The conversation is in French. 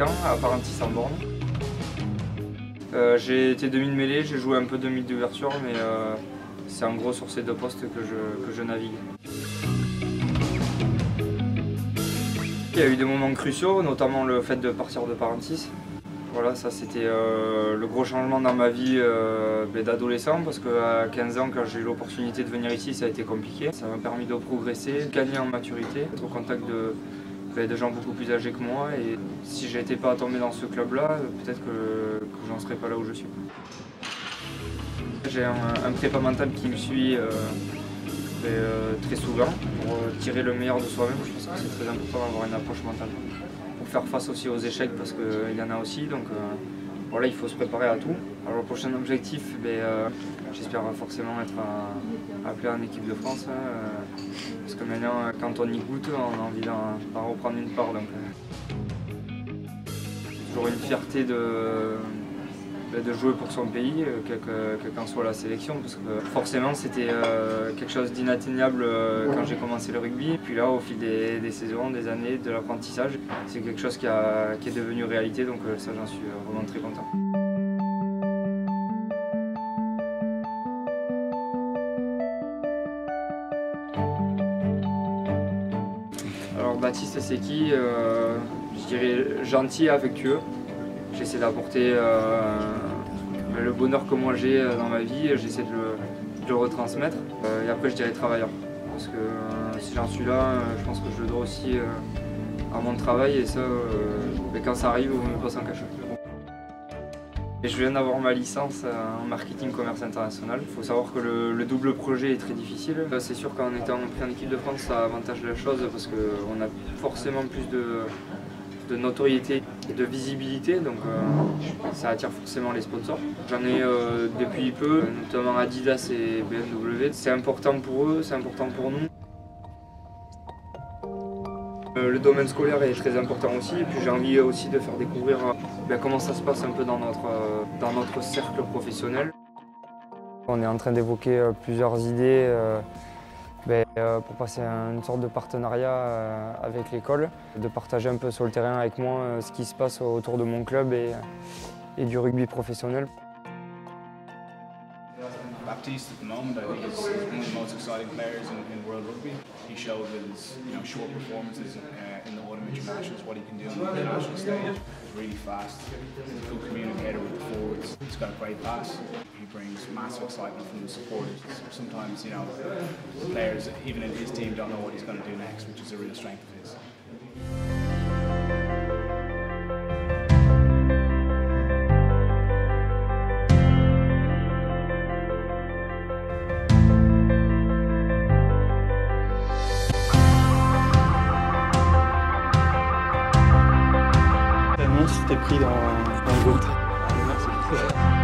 5 ans à Parentis-en-Born. J'ai été demi-de-mêlée, j'ai joué un peu demi d'ouverture, mais c'est en gros sur ces deux postes que je navigue. Il y a eu des moments cruciaux, notamment le fait de partir de Parentis. Voilà, ça c'était le gros changement dans ma vie d'adolescent, parce qu'à 15 ans, quand j'ai eu l'opportunité de venir ici, ça a été compliqué. Ça m'a permis de progresser, de gagner en maturité, être au contact de gens beaucoup plus âgés que moi. Et si je n'étais pas tombé dans ce club-là, peut-être que j'en serais pas là où je suis. J'ai un prépa mental qui me suit très souvent pour tirer le meilleur de soi-même. Je pense que c'est très important d'avoir une approche mentale. Pour faire face aussi aux échecs, parce qu'il y en a aussi, donc voilà, il faut se préparer à tout. Alors le prochain objectif, j'espère forcément être appelé en équipe de France, parce que maintenant, quand on y goûte, on a envie d'en reprendre une part. Donc, c'est toujours une fierté de jouer pour son pays, quelle qu'en soit la sélection, parce que forcément c'était quelque chose d'inatteignable quand j'ai commencé le rugby. Puis là, au fil des saisons, des années, de l'apprentissage, c'est quelque chose qui est devenu réalité, donc ça, j'en suis vraiment très content. Alors Baptiste, c'est qui? Je dirais gentil et affectueux. J'essaie d'apporter le bonheur que moi j'ai dans ma vie, j'essaie de le retransmettre. Et après je dirais travailleur, parce que si j'en suis là, je pense que je le dois aussi à mon travail, et ça, quand ça arrive, on ne peut pas s'en cacher. Et je viens d'avoir ma licence en marketing commerce international. Il faut savoir que le double projet est très difficile. C'est sûr qu'en étant pris en équipe de France, ça avantage la chose, parce qu'on a forcément plus de notoriété et de visibilité, donc ça attire forcément les sponsors. J'en ai depuis peu, notamment Adidas et BMW. C'est important pour eux, c'est important pour nous. Le domaine scolaire est très important aussi, et puis j'ai envie aussi de faire découvrir comment ça se passe un peu dans notre cercle professionnel. On est en train d'évoquer plusieurs idées pour passer à une sorte de partenariat avec l'école, de partager un peu sur le terrain avec moi ce qui se passe autour de mon club et du rugby professionnel. Baptiste, at the moment, I think is one of the most exciting players in world rugby. He showed with his short performances in the autumn internationals what he can do on the international stage. He's really fast, he's a good communicator with the forwards, he's got a great pass. He brings massive excitement from the supporters. Sometimes, players, even in his team, don't know what he's going to do next, which is a real strength of his. Je t'ai pris dans le groupe. Merci.